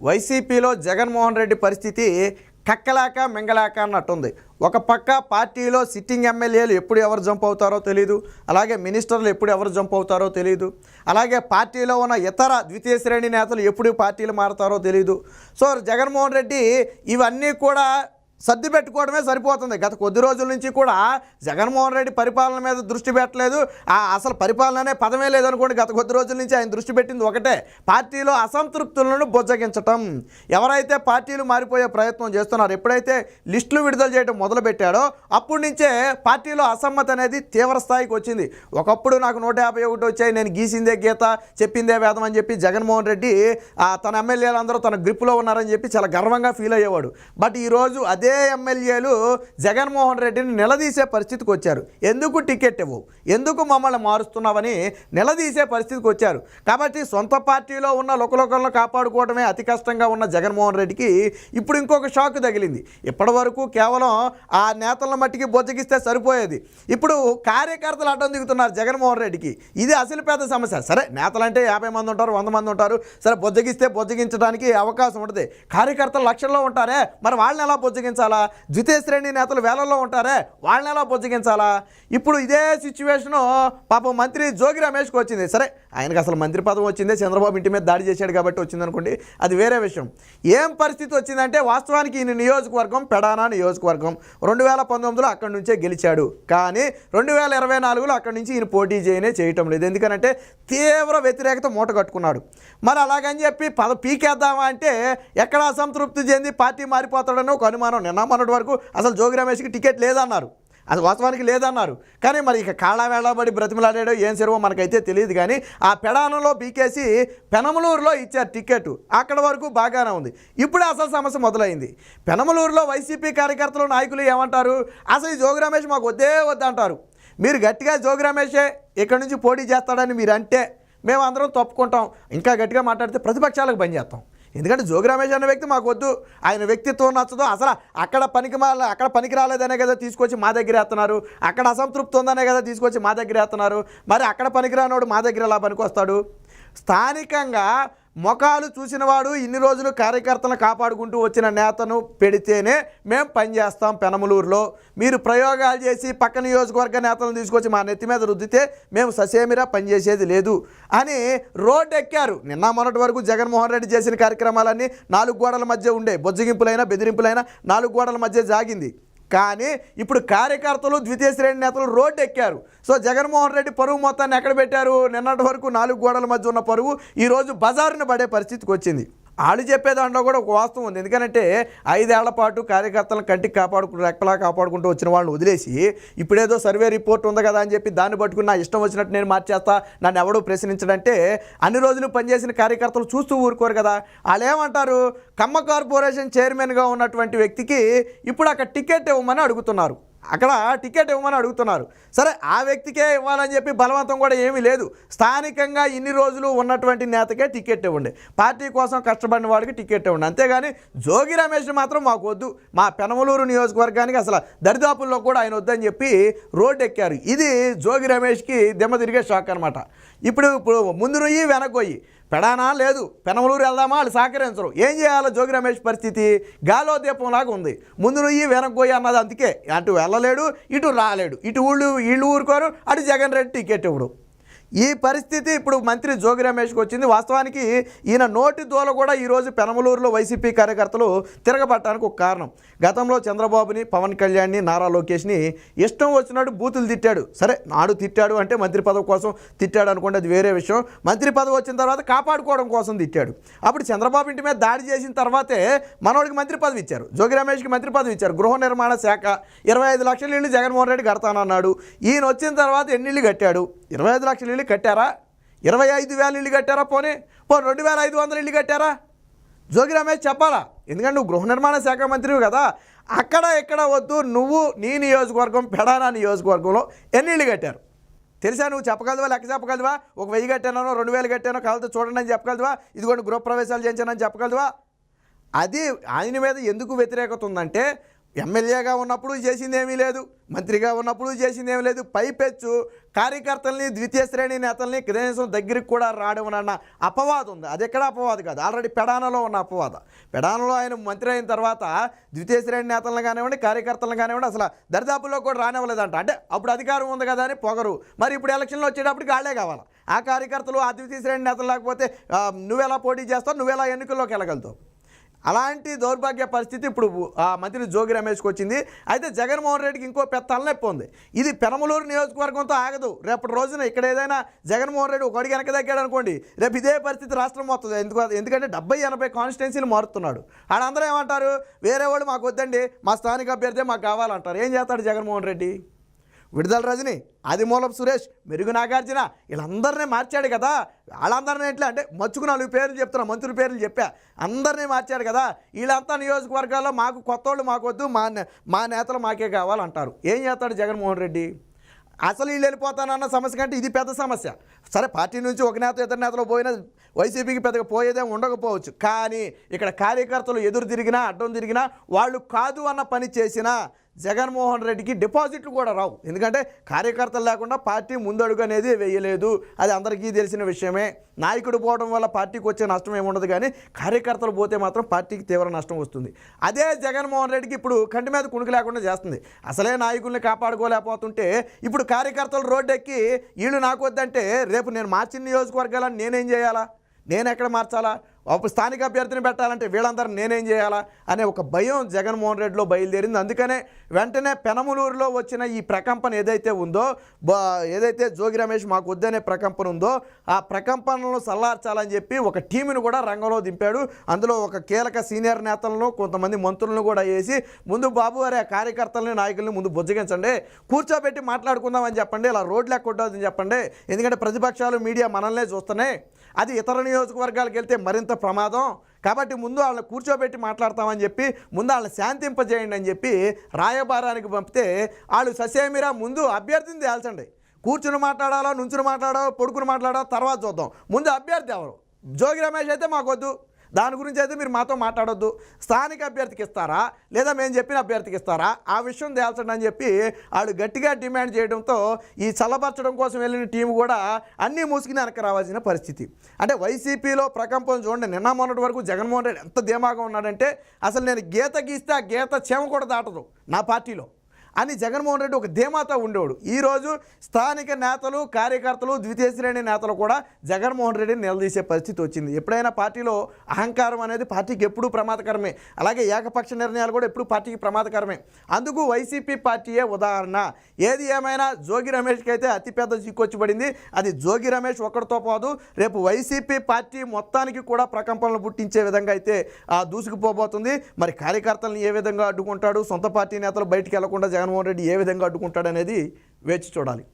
వైసీపీలో జగన్మోహన్ రెడ్డి పరిస్థితి కక్కలాక మింగలాక అన్నట్టుంది. ఒక పక్క పార్టీలో సిట్టింగ్ ఎమ్మెల్యేలు ఎప్పుడు ఎవరు జంప్ అవుతారో తెలియదు, అలాగే మినిస్టర్లు ఎప్పుడు ఎవరు జంప్ అవుతారో తెలియదు, అలాగే పార్టీలో ఉన్న ఇతర ద్వితీయ శ్రేణి నేతలు ఎప్పుడు పార్టీలు మారుతారో తెలియదు. సో జగన్మోహన్ రెడ్డి ఇవన్నీ కూడా సర్ది పెట్టుకోవడమే సరిపోతుంది. గత కొద్ది రోజుల నుంచి కూడా జగన్మోహన్ రెడ్డి పరిపాలన మీద దృష్టి పెట్టలేదు, అసలు పరిపాలన అనే పదమే లేదనుకోండి. గత కొద్ది రోజుల నుంచి ఆయన దృష్టి పెట్టింది ఒకటే, పార్టీలో అసంతృప్తులను బొజ్జగించటం. ఎవరైతే పార్టీలు మారిపోయే ప్రయత్నం చేస్తున్నారో, ఎప్పుడైతే లిస్టులు విడుదల చేయడం మొదలుపెట్టాడో అప్పటి నుంచే పార్టీలో అసమ్మతి అనేది తీవ్ర స్థాయికి వచ్చింది. ఒకప్పుడు నాకు 151 వచ్చాయి, నేను గీసిందే గీత చెప్పిందే వేదం అని చెప్పి జగన్మోహన్ రెడ్డి తన ఎమ్మెల్యేలందరూ తన గ్రిప్లో ఉన్నారని చెప్పి చాలా గర్వంగా ఫీల్ అయ్యేవాడు. బట్ ఈరోజు అదే ఎమ్మెల్యేలు జగన్మోహన్ రెడ్డిని నిలదీసే పరిస్థితికి వచ్చారు. ఎందుకు టికెట్ ఇవ్వవు, ఎందుకు మమ్మల్ని మారుస్తున్నావని నిలదీసే పరిస్థితికి వచ్చారు. కాబట్టి సొంత పార్టీలో ఉన్న లోకలోకలను కాపాడుకోవడమే అతి కష్టంగా ఉన్న జగన్మోహన్ రెడ్డికి ఇప్పుడు ఇంకొక షాక్ తగిలింది. ఇప్పటి వరకు కేవలం ఆ నేతల మట్టికి బొజ్జగిస్తే సరిపోయేది, ఇప్పుడు కార్యకర్తలు అడ్డం దిగుతున్నారు జగన్మోహన్ రెడ్డికి. ఇది అసలు పెద్ద సమస్య. సరే నేతలంటే 50 మంది ఉంటారు, 100 మంది ఉంటారు, సరే బొజ్జగిస్తే బొజ్జగించడానికి అవకాశం ఉంటుంది. కార్యకర్తలు లక్షల్లో ఉంటారే, మరి వాళ్ళని ఎలా బొజ్జగించాలా? ద్వితీయ శ్రేణి నేతలు వేలల్లో ఉంటారే, వాళ్ళని ఎలా బొజ్జగించాలా? ఇప్పుడు ఇదే సిచ్యువేషను పాపం మంత్రి జోగి రమేష్కి వచ్చింది. సరే ఆయనకు అసలు మంత్రి పదవి వచ్చిందే చంద్రబాబు ఇంటి మీద దాడి చేశాడు కాబట్టి వచ్చిందనుకోండి, అది వేరే విషయం. ఏం పరిస్థితి వచ్చిందంటే వాస్తవానికి ఈయన నియోజకవర్గం పెడానా నియోజకవర్గం. 2019లో అక్కడి నుంచే గెలిచాడు, కానీ 2024లో అక్కడి నుంచి ఈయన పోటీ చేయటం లేదు. ఎందుకంటే తీవ్ర వ్యతిరేకత మూట కట్టుకున్నాడు. మరి అలాగని చెప్పి పీకేద్దామా అంటే ఎక్కడ అసంతృప్తి చెంది పార్టీ మారిపోతాడని ఒక అనుమానం. నిన్న మొన్నటి వరకు అసలు జోగి రమేష్కి టికెట్ లేదన్నారు, అది వాస్తవానికి లేదన్నారు. కానీ మరి ఇక కాళ్ళ వేళబడి బ్రతిమలాడాడో ఏం సరివో మనకైతే తెలియదు. కానీ ఆ పెడానంలో బీకేసి పెనమలూరులో ఇచ్చారు టికెట్, అక్కడ వరకు బాగానే ఉంది. ఇప్పుడే అసలు సమస్య మొదలైంది. పెనమలూరులో వైసీపీ కార్యకర్తలు నాయకులు ఏమంటారు, అసలు ఈ జోగి రమేష్ మాకు వద్దే వద్దంటారు. మీరు గట్టిగా జోగి రమేషే ఇక్కడ నుంచి పోటీ చేస్తాడని మీరు అంటే మేము అందరం తప్పుకుంటాం, ఇంకా గట్టిగా మాట్లాడితే ప్రతిపక్షాలకు పని చేస్తాం. ఎందుకంటే జోగి రమేష్ అనే వ్యక్తి మాకు వద్దు, ఆయన వ్యక్తిత్వం నచ్చదు, అసలు అక్కడ పనికి రాలేదనే కదా తీసుకొచ్చి మా దగ్గర వేస్తున్నారు, అక్కడ అసంతృప్తి ఉందనే కదా తీసుకొచ్చి మా దగ్గర వేస్తున్నారు. మరి అక్కడ పనికిరానోడు మా దగ్గర ఎలా పనికొస్తాడు? స్థానికంగా మొఖాలు చూసినవాడు ఇన్ని రోజులు కార్యకర్తలను కాపాడుకుంటూ వచ్చిన నేతను పెడితేనే మేము పనిచేస్తాం. పెనమలూరులో మీరు ప్రయోగాలు చేసి పక్క నియోజకవర్గ నేతలను తీసుకొచ్చి మా నెత్తి మీద రుద్దితే మేము ససేమిరా పనిచేసేది లేదు అని రోడ్డు ఎక్కారు. నిన్న మొన్నటి వరకు జగన్మోహన్ రెడ్డి చేసిన కార్యక్రమాలన్నీ 4 గోడల మధ్య ఉండే, బొజ్జగింపులైనా బెదిరింపులైనా 4 గోడల మధ్య జాగింది. కానీ ఇప్పుడు కార్యకర్తలు ద్వితీయ శ్రేణి నేతలు రోడ్డు ఎక్కారు. సో జగన్మోహన్ రెడ్డి పరువు మొత్తాన్ని ఎక్కడ పెట్టారు? నిన్నటి వరకు 4 గోడల మధ్య ఉన్న పరువు ఈరోజు బజారును పడే పరిస్థితికి వచ్చింది. వాళ్ళు చెప్పే దాంట్లో కూడా ఒక వాస్తవం ఉంది. ఎందుకంటే 5 ఏళ్ల పాటు కార్యకర్తలను కంటికి రెక్కలా కాపాడుకుంటూ వచ్చిన వాళ్ళని వదిలేసి ఇప్పుడేదో సర్వే రిపోర్ట్ ఉంది కదా అని చెప్పి దాన్ని పట్టుకుని నా ఇష్టం వచ్చినట్టు నేను మార్చేస్తా, నన్ను ఎవడూ ప్రశ్నించడంటే అన్ని రోజులు పనిచేసిన కార్యకర్తలు చూస్తూ ఊరుకోరు కదా. వాళ్ళు ఏమంటారు, కమ్మ కార్పొరేషన్ చైర్మన్గా ఉన్నటువంటి వ్యక్తికి ఇప్పుడు అక్కడ టికెట్ ఇవ్వమని అడుగుతున్నారు, సరే ఆ వ్యక్తికే ఇవ్వాలని చెప్పి బలవంతం కూడా ఏమీ లేదు. స్థానికంగా ఇన్ని రోజులు ఉన్నటువంటి నేతకే టికెట్ ఇవ్వండి, పార్టీ కోసం కష్టపడిన వాడికి టికెట్ ఇవ్వండి. అంతేగాని జోగి రమేష్ మాత్రం మాకు వద్దు, మా పెనమలూరు నియోజకవర్గానికి అసలు దరిదాపుల్లో కూడా ఆయన వద్దని చెప్పి రోడ్డు ఎక్కారు. ఇది జోగి రమేష్కి దిమ్మ తిరిగే షాక్ అనమాట. ఇప్పుడు ముందు నుయ్యి వెనక్కొయ్యి, పెడానా లేదు పెనమలూరు వెళ్దామా వాళ్ళు సహకరించరు. ఏం చేయాలో జోగి రమేష్ పరిస్థితి గాలో దీపంలాగా ఉంది. ముందు నుయ్యి వెనక్కోయి అన్నది. అందుకే అటు వెళ్ళలేడు, ఇటు రాలేడు, ఇటు వీళ్ళు ఊరుకోరు, అటు జగన్ రెడ్డి టికెట్ ఇవ్వడు. ఈ పరిస్థితి ఇప్పుడు మంత్రి జోగి రమేష్కి వచ్చింది. వాస్తవానికి ఈయన నోటి దోల కూడా ఈరోజు పెనమలూరులో వైసీపీ కార్యకర్తలు తిరగబట్టడానికి ఒక కారణం. గతంలో చంద్రబాబుని, పవన్ కళ్యాణ్ని, నారా లోకేష్ని ఇష్టం వచ్చినట్టు బూతులు తిట్టాడు. సరే నాడు తిట్టాడు అంటే మంత్రి పదవి కోసం తిట్టాడు అనుకోండి, అది వేరే విషయం. మంత్రి పదవి వచ్చిన తర్వాత కాపాడుకోవడం కోసం తిట్టాడు. అప్పుడు చంద్రబాబు ఇంటి మీద దాడి చేసిన తర్వాతే మనోడికి మంత్రి పదవి ఇచ్చారు, జోగి రమేష్కి మంత్రి పదవి ఇచ్చారు. గృహ నిర్మాణ శాఖ 25 లక్షల ఇళ్ళు జగన్మోహన్ రెడ్డి కడతానన్నాడు. ఈయన వచ్చిన తర్వాత ఎన్ని ఇళ్ళు కట్టాడు? 25 లక్షల ఇళ్ళు కట్టారా? 25,000 ఇళ్ళు కట్టారా? పోనీ 2,500 ఇళ్ళు కట్టారా? జోగి రమేష్ చెప్పాలా, ఎందుకంటే నువ్వు గృహ నిర్మాణ శాఖ మంత్రివి కదా. అక్కడ ఎక్కడ వద్దు, నువ్వు నీ నియోజకవర్గం పెడానా నియోజకవర్గంలో ఎన్ని ఇళ్ళు కట్టారు తెలుసా? నువ్వు చెప్పగలవా? లెక్క చెప్పగలవా? ఒక 1000 కట్టానో 2000 కట్టానో కావాలంటే చూడండి అని చెప్పగలవా? ఇదిగోండి గృహప్రవేశాలు చేయించానని చెప్పగలవా? అది ఆయన మీద ఎందుకు వ్యతిరేకత ఉందంటే ఎమ్మెల్యేగా ఉన్నప్పుడు చేసిందేమీ లేదు, మంత్రిగా ఉన్నప్పుడు చేసిందేమీ లేదు. పైపెచ్చు కార్యకర్తల్ని, ద్వితీయ శ్రేణి నేతల్ని కనీసం దగ్గరికి కూడా రావడమన్న అపవాదం ఉంది. అది ఎక్కడ అపవాదు కాదు, ఆల్రెడీ పెడానలో ఉన్న అపవాద. పెడానలో ఆయన మంత్రి అయిన తర్వాత ద్వితీయ శ్రేణి నేతలను కానివ్వండి, కార్యకర్తలను కానివ్వండి అసలు దరిదాపుల్లో కూడా రానివ్వలేదంట. అంటే అప్పుడు అధికారం ఉంది కదా అని పొగరు. మరి ఇప్పుడు ఎలక్షన్లో వచ్చేటప్పటికి వాళ్ళే కావాలి. ఆ కార్యకర్తలు, ఆ ద్వితీయ శ్రేణి నేతలు లేకపోతే నువ్వెలా పోటీ చేస్తావు, నువ్వెలా ఎన్నికల్లోకి వెళ్ళగలుగుతావు? అలాంటి దౌర్భాగ్య పరిస్థితి ఇప్పుడు ఆ మంత్రి జోగి రమేష్కి వచ్చింది. అయితే జగన్మోహన్ రెడ్డికి ఇంకో పెద్ద తలనొప్పి ఉంది. ఇది పెనమలూరు నియోజకవర్గంతో ఆగదు. రేపటి రోజున ఇక్కడ ఏదైనా జగన్మోహన్ రెడ్డి ఒక అడుగు వెనక తగ్గాడు అనుకోండి, రేపు ఇదే పరిస్థితి రాష్ట్రం వస్తుంది. ఎందుకంటే 70-80 కాన్స్టిట్యున్సీలు మారుతున్నాడు. ఆడందరూ ఏమంటారు, వేరే వాళ్ళు మాకు వద్దండి, మా స్థానిక అభ్యర్థి మాకు కావాలంటారు. ఏం చేస్తాడు జగన్మోహన్ రెడ్డి? విడుదల రజని, ఆదిమూలపు సురేష్, మెరుగు నాగార్జున వీళ్ళందరినీ మార్చాడు కదా. వాళ్ళందరినీ ఎట్లా అంటే మచ్చుకు 4 పేర్లు చెప్తున్నా, మంత్రుల పేర్లు చెప్పా, అందరినీ మార్చాడు కదా. వీళ్ళంతా నియోజకవర్గాల్లో మాకు కొత్తోళ్ళు మాకు వద్దు, మా నేతలు మాకే కావాలంటారు. ఏం చేస్తాడు జగన్మోహన్ రెడ్డి? అసలు వీళ్ళు వెళ్ళిపోతానన్న సమస్య కంటే ఇది పెద్ద సమస్య. సరే పార్టీ నుంచి ఒక నేత ఇతర నేతలు పోయినా వైసీపీకి పెద్దగా పోయేదే ఉండకపోవచ్చు, కానీ ఇక్కడ కార్యకర్తలు ఎదురు తిరిగినా అడ్డం తిరిగినా వాళ్ళు కాదు అన్న పని చేసినా జగన్మోహన్ రెడ్డికి డిపాజిట్లు కూడా రావు. ఎందుకంటే కార్యకర్తలు లేకుండా పార్టీ ముందడుగు అనేది వేయలేదు. అది అందరికీ తెలిసిన విషయమే. నాయకుడు పోవడం వల్ల పార్టీకి వచ్చే నష్టం ఏముండదు, కానీ కార్యకర్తలు పోతే మాత్రం పార్టీకి తీవ్ర నష్టం వస్తుంది. అదే జగన్మోహన్ రెడ్డికి ఇప్పుడు కంటి మీద కుణుకు లేకుండా చేస్తుంది. అసలే నాయకుల్ని కాపాడుకోలేకపోతుంటే ఇప్పుడు కార్యకర్తలు రోడ్డెక్కి వీళ్ళు నాకు వద్దంటే రేపు నేను మార్చిన నియోజకవర్గాలను నేనేం చేయాలా, నేను ఎక్కడ మార్చాలా, ఒక స్థానిక అభ్యర్థిని పెట్టాలంటే వీళ్ళందరూ నేనేం చేయాలా అనే ఒక భయం జగన్మోహన్ రెడ్డిలో బయలుదేరింది. అందుకనే వెంటనే పెనమలూరులో వచ్చిన ఈ ప్రకంపన ఏదైతే ఉందో, ఏదైతే జోగి రమేష్ మాకు వద్దనే ప్రకంపన ఉందో, ఆ ప్రకంపనలను సల్లార్చాలని చెప్పి ఒక టీమును కూడా రంగంలో దింపాడు. అందులో ఒక కీలక సీనియర్ నేతలను, కొంతమంది మంత్రులను కూడా వేసి ముందు బాబు వారి కార్యకర్తలని, నాయకుల్ని ముందు బుజ్జగించండి, కూర్చోబెట్టి మాట్లాడుకుందామని చెప్పండి, ఇలా రోడ్లు ఎక్కొద్దని చెప్పండి. ఎందుకంటే ప్రతిపక్షాలు, మీడియా మనల్నే చూస్తున్నాయి, అది ఇతర నియోజకవర్గాలకు వెళ్తే మరింత ప్రమాదం. కాబట్టి ముందు వాళ్ళని కూర్చోబెట్టి మాట్లాడతామని చెప్పి ముందు వాళ్ళని శాంతింపజేయండి అని చెప్పి రాయబారానికి పంపితే వాళ్ళు ససేమిరా ముందు అభ్యర్థిని తేల్చండి. కూర్చుని మాట్లాడాలో, నుంచుని మాట్లాడాలో, పొడుకుని మాట్లాడాలో తర్వాత చూద్దాం, ముందు అభ్యర్థి ఎవరు? జోగి రమేష్ అయితే మాకొద్దు, దాని గురించి అయితే మీరు మాతో మాట్లాడొద్దు. స్థానిక అభ్యర్థికి ఇస్తారా లేదా మేము చెప్పిన అభ్యర్థికి ఇస్తారా, ఆ విషయం తేల్చండి అని చెప్పి వాళ్ళు గట్టిగా డిమాండ్ చేయడంతో ఈ చల్లబరచడం కోసం వెళ్ళిన టీం కూడా అన్నీ మూసుకుని వెనక్కి రావాల్సిన పరిస్థితి. అంటే వైసీపీలో ప్రకంపం చూడండి. నిన్న మొన్నటి వరకు జగన్మోహన్ రెడ్డి ఎంత ధీమాగా ఉన్నాడంటే అసలు నేను గీత గీస్తే ఆ గీత చెమ కూడా దాటదు నా పార్టీలో అని జగన్మోహన్ రెడ్డి ఒక ధీమాతో ఉండేవాడు. ఈరోజు స్థానిక నేతలు, కార్యకర్తలు, ద్వితీయ శ్రేణి నేతలు కూడా జగన్మోహన్ రెడ్డిని నిలదీసే పరిస్థితి వచ్చింది. ఎప్పుడైనా పార్టీలో అహంకారం అనేది పార్టీకి ఎప్పుడూ ప్రమాదకరమే, అలాగే ఏకపక్ష నిర్ణయాలు కూడా ఎప్పుడూ పార్టీకి ప్రమాదకరమే. అందుకు వైసీపీ పార్టీయే ఉదాహరణ. ఏది ఏమైనా జోగి రమేష్కి అయితే అతిపెద్ద చిక్కొచ్చి పడింది. అది జోగి రమేష్ ఒక్కడితో పోదు, రేపు వైసీపీ పార్టీ మొత్తానికి కూడా ప్రకంపనలు పుట్టించే విధంగా అయితే దూసుకుపోబోతుంది. మరి కార్యకర్తలను ఏ విధంగా అడ్డుకుంటాడు, సొంత పార్టీ నేతలు బయటికి వెళ్లకుండా జగన్మోహన్ రెడ్డి ఏ విధంగా అడ్డుకుంటాడనేది వేచి చూడాలి.